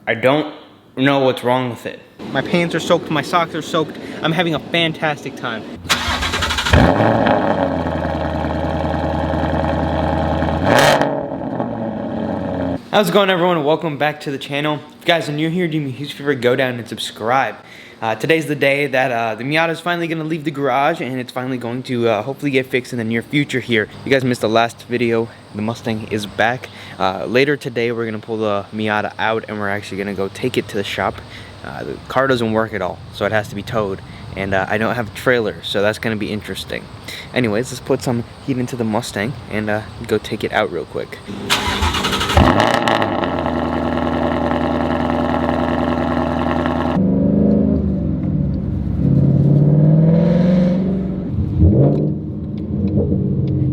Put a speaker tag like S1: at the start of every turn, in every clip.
S1: I don't know what's wrong with it. My pants are soaked, my socks are soaked. I'm having a fantastic time. How's it going, everyone? Welcome back to the channel. If you guys are new here, do me a huge favor, go down and subscribe. Today's the day that the Miata is finally going to leave the garage, and it's finally going to hopefully get fixed in the near future here. You guys missed the last video. The Mustang is back. Later today, we're going to pull the Miata out, and we're actually going to go take it to the shop. The car doesn't work at all, so it has to be towed. And I don't have a trailer, so that's going to be interesting. Anyways, let's put some heat into the Mustang and go take it out real quick.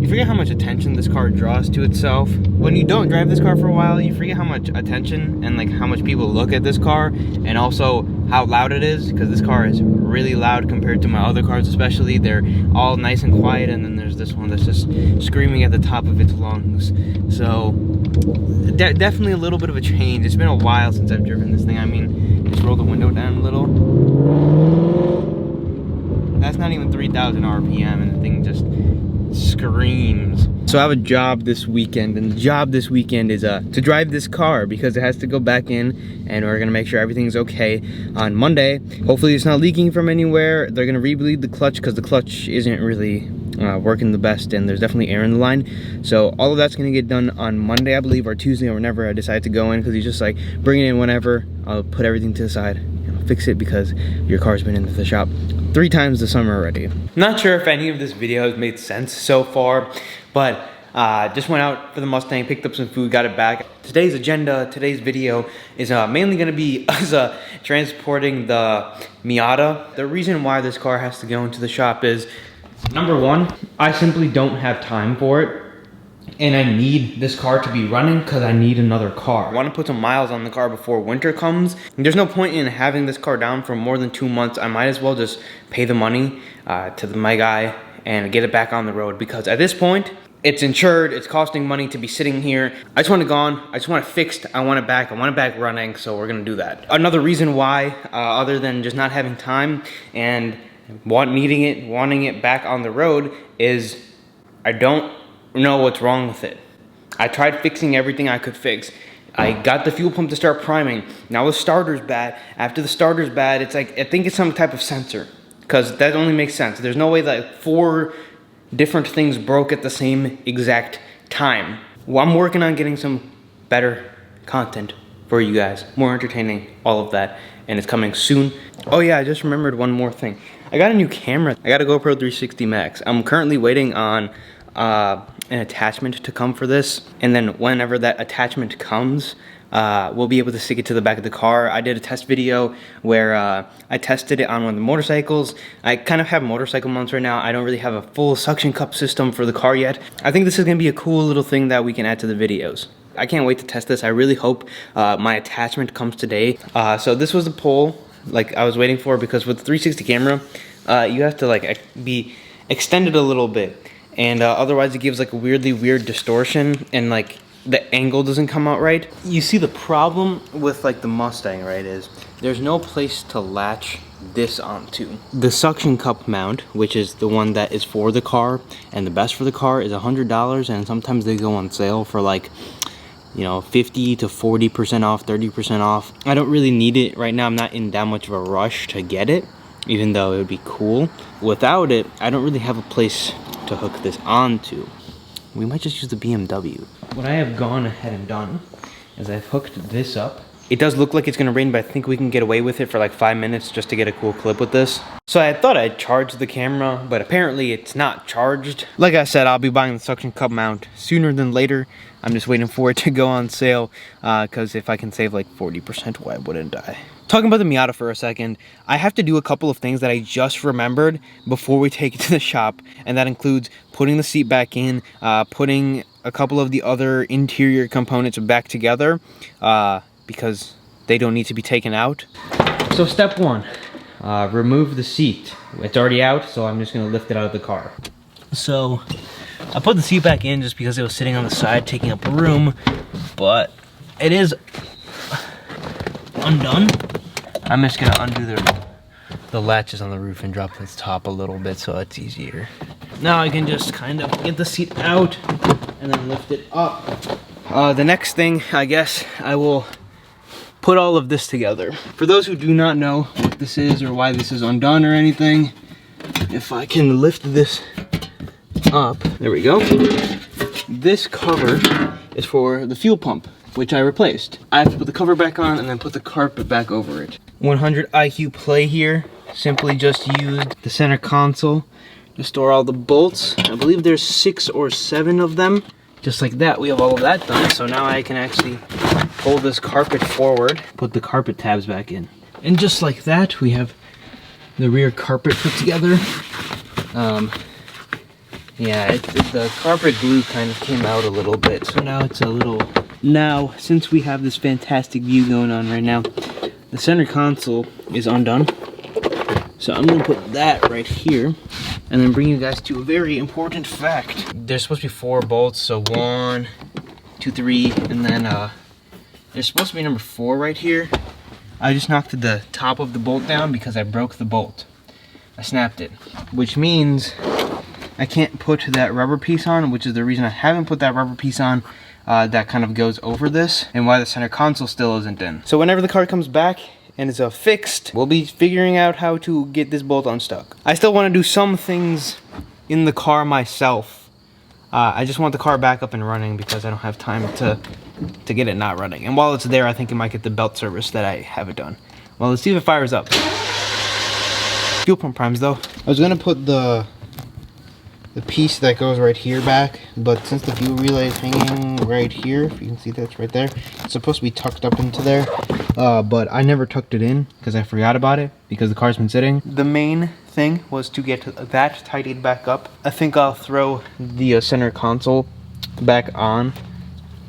S1: You forget how much attention this car draws to itself. When you don't drive this car for a while, you forget how much attention and like how much people look at this car, and also how loud it is, because this car is really loud compared to my other cars especially. They're all nice and quiet, and then there's this one that's just screaming at the top of its lungs. So definitely a little bit of a change. It's been a while since I've driven this thing. I mean, just roll the window down a little. That's not even 3,000 RPM, and the thing just screams. So I have a job this weekend, and the job this weekend is to drive this car because it has to go back in, and we're gonna make sure everything's okay on Monday. Hopefully it's not leaking from anywhere. They're gonna rebleed the clutch because the clutch isn't really working the best, and there's definitely air in the line. So all of that's gonna get done on Monday, I believe, or Tuesday, or whenever I decide to go in, because he's just like, bring it in whenever. I'll put everything to the side and I'll fix it because your car's been into the shop 3 times this summer already. I'm not sure if any of this video has made sense so far, but just went out for the Mustang, picked up some food, got it back. Today's agenda, today's video is mainly gonna be us transporting the Miata. The reason why this car has to go into the shop is, number one, I simply don't have time for it. And I need this car to be running because I need another car. I want to put some miles on the car before winter comes. And there's no point in having this car down for more than 2 months. I might as well just pay the money to my guy and get it back on the road, because at this point, it's insured, it's costing money to be sitting here. I just want it gone, I just want it fixed, I want it back running, so we're gonna do that. Another reason why, other than just not having time and wanting it back on the road, is I don't know what's wrong with it. I tried fixing everything I could fix. I got the fuel pump to start priming. Now the starter's bad. After the starter's bad, it's like, I think it's some type of sensor, because that only makes sense. There's no way that 4 different things broke at the same exact time. Well, I'm working on getting some better content for you guys, more entertaining, all of that, and it's coming soon. Oh yeah, I just remembered one more thing. I got a new camera. I got a GoPro 360 Max. I'm currently waiting on an attachment to come for this, and then whenever that attachment comes, we'll be able to stick it to the back of the car. I did a test video where I tested it on one of the motorcycles. I kind of have motorcycle mounts right now. I don't really have a full suction cup system for the car yet. I think this is gonna be a cool little thing that we can add to the videos. I can't wait to test this. I really hope my attachment comes today. So this was the pole like I was waiting for, because with the 360 camera, you have to like be extended a little bit. And otherwise it gives like a weirdly weird distortion, and like the angle doesn't come out right. You see, the problem with like the Mustang, right, is there's no place to latch this onto. The suction cup mount, which is the one that is for the car and the best for the car, is $100, and sometimes they go on sale for like, you know, 50 to 40% off, 30% off. I don't really need it right now. I'm not in that much of a rush to get it, even though it would be cool. Without it, I don't really have a place to hook this onto. We might just use the BMW. What I have gone ahead and done is I've hooked this up. It does look like it's gonna rain, but I think we can get away with it for like 5 minutes just to get a cool clip with this. So I thought I'd charge the camera, but apparently it's not charged. Like I said, I'll be buying the suction cup mount sooner than later. I'm just waiting for it to go on sale, because if I can save like 40%, why wouldn't I? Talking about the Miata for a second, I have to do a couple of things that I just remembered before we take it to the shop, and that includes putting the seat back in, putting a couple of the other interior components back together, because they don't need to be taken out. So step 1, remove the seat. It's already out, so I'm just gonna lift it out of the car. So I put the seat back in just because it was sitting on the side taking up room, but it is undone. I'm just gonna undo the latches on the roof and drop this top a little bit so it's easier. Now I can just kind of get the seat out and then lift it up. The next thing, I guess, I will put all of this together. For those who do not know what this is or why this is undone or anything, if I can lift this up, there we go. This cover is for the fuel pump, which I replaced. I have to put the cover back on and then put the carpet back over it. 100 IQ play here. Simply just used the center console to store all the bolts. I believe there's 6 or 7 of them. Just like that, we have all of that done. So now I can actually pull this carpet forward, put the carpet tabs back in. And just like that, we have the rear carpet put together. Yeah, the carpet glue kind of came out a little bit, so now it's a little... Now, since we have this fantastic view going on right now, the center console is undone. So I'm gonna put that right here, and then bring you guys to a very important fact. There's supposed to be 4 bolts, so 1, 2, 3, and then there's supposed to be number 4 right here. I just knocked the top of the bolt down because I broke the bolt. I snapped it, which means I can't put that rubber piece on, which is the reason I haven't put that rubber piece on that kind of goes over this, and why the center console still isn't in. So whenever the car comes back and it's fixed, we'll be figuring out how to get this bolt unstuck. I still want to do some things in the car myself. I just want the car back up and running because I don't have time to get it not running. And while it's there, I think it might get the belt service that I have it done. Well, let's see if it fires up. Fuel pump primes though. I was gonna put the piece that goes right here back, but since the fuel relay is hanging right here, if you can see that's right there, it's supposed to be tucked up into there, but I never tucked it in because I forgot about it because the car's been sitting. The main thing was to get that tidied back up. I think I'll throw the center console back on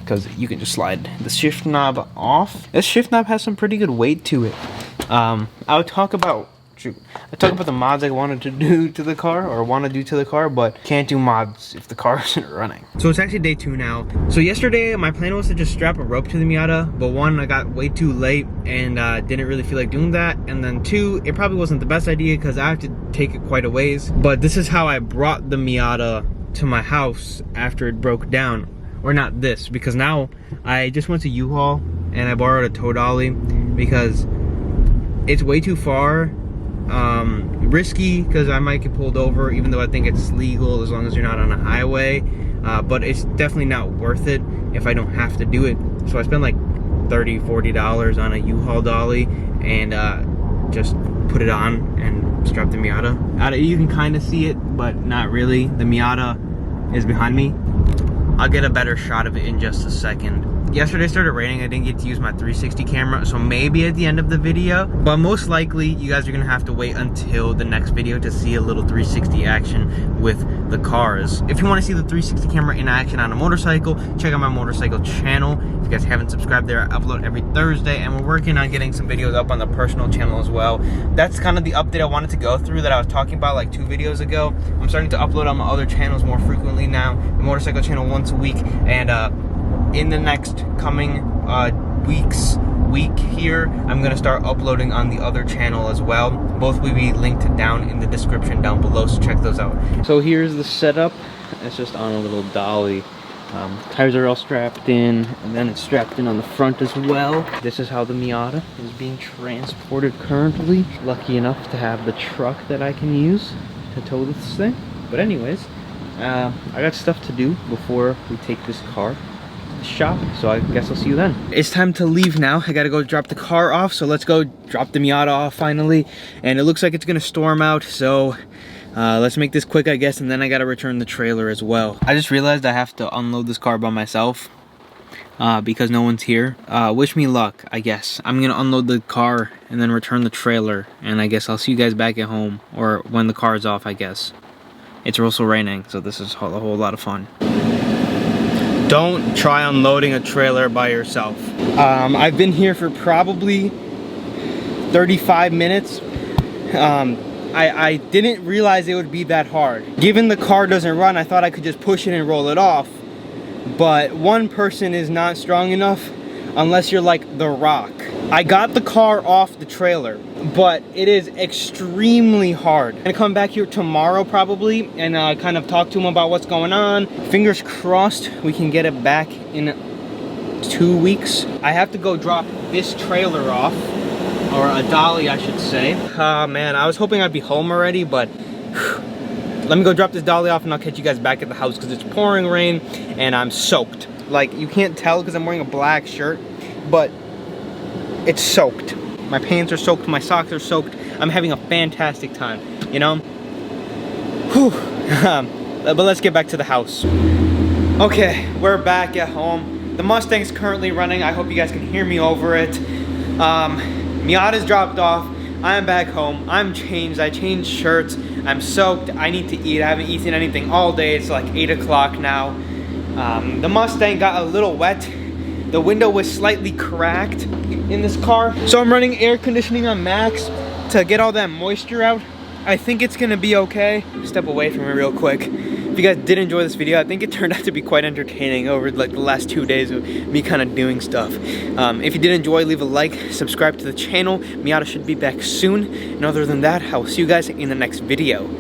S1: because you can just slide the shift knob off. This shift knob has some pretty good weight to it. I talk about the mods I wanted to do to the car, or want to do to the car, but can't do mods if the car isn't running. So it's actually day 2 now. So yesterday my plan was to just strap a rope to the Miata, but 1, I got way too late and didn't really feel like doing that, and then 2, it probably wasn't the best idea because I have to take it quite a ways. But this is how I brought the Miata to my house after it broke down. Or not this, because now I just went to U-Haul and I borrowed a tow dolly because it's way too far. Risky because I might get pulled over, even though I think it's legal as long as you're not on a highway, but it's definitely not worth it if I don't have to do it. So I spent like $30–40 on a U-Haul dolly and just put it on and strapped the Miata. You can kind of see it, but not really. The Miata is behind me. I'll get a better shot of it in just a second. Yesterday started raining. I didn't get to use my 360 camera, so maybe at the end of the video, but most likely you guys are gonna have to wait until the next video to see a little 360 action with the cars. If you want to see the 360 camera in action on a motorcycle, check out my motorcycle channel. If you guys haven't subscribed there, I upload every Thursday, and we're working on getting some videos up on the personal channel as well. That's kind of the update I wanted to go through that I was talking about like 2 videos ago. I'm starting to upload on my other channels more frequently now. The motorcycle channel once a week, and in the next coming week here, I'm gonna start uploading on the other channel as well. Both will be linked down in the description down below, so check those out. So here's the setup. It's just on a little dolly. Tires are all strapped in, and then it's strapped in on the front as well. This is how the Miata is being transported currently. Lucky enough to have the truck that I can use to tow this thing. But anyways, I got stuff to do before we take this car to the shop, so I guess I'll see you then. It's time to leave now. I gotta go drop the car off, so let's go drop the Miata off finally. And it looks like it's gonna storm out, so let's make this quick, I guess, and then I gotta return the trailer as well. I just realized I have to unload this car by myself because no one's here. Wish me luck, I guess. I'm gonna unload the car and then return the trailer, and I guess I'll see you guys back at home, or when the car is off, I guess. It's also raining, so this is a whole lot of fun. Don't try unloading a trailer by yourself. I've been here for probably 35 minutes. I didn't realize it would be that hard. Given the car doesn't run, I thought I could just push it and roll it off. But one person is not strong enough unless you're like The Rock. I got the car off the trailer, but it is extremely hard. I'm gonna come back here tomorrow probably and kind of talk to him about what's going on. Fingers crossed we can get it back in 2 weeks. I have to go drop this trailer off, or a dolly I should say. Man, I was hoping I'd be home already, but let me go drop this dolly off and I'll catch you guys back at the house because it's pouring rain and I'm soaked. Like, you can't tell because I'm wearing a black shirt, but it's soaked. My pants are soaked, my socks are soaked. I'm having a fantastic time, you know? Whew. But let's get back to the house. Okay, we're back at home. The Mustang's currently running. I hope you guys can hear me over it. Miata's dropped off. I'm back home. I'm changed. I changed shirts. I'm soaked. I need to eat. I haven't eaten anything all day. It's like 8 o'clock now. The Mustang got a little wet. The window was slightly cracked in this car. So I'm running air conditioning on max to get all that moisture out. I think it's gonna be okay. Step away from it real quick. If you guys did enjoy this video, I think it turned out to be quite entertaining over like the last 2 days of me kind of doing stuff. If you did enjoy, leave a like, subscribe to the channel. Miata should be back soon. And other than that, I will see you guys in the next video.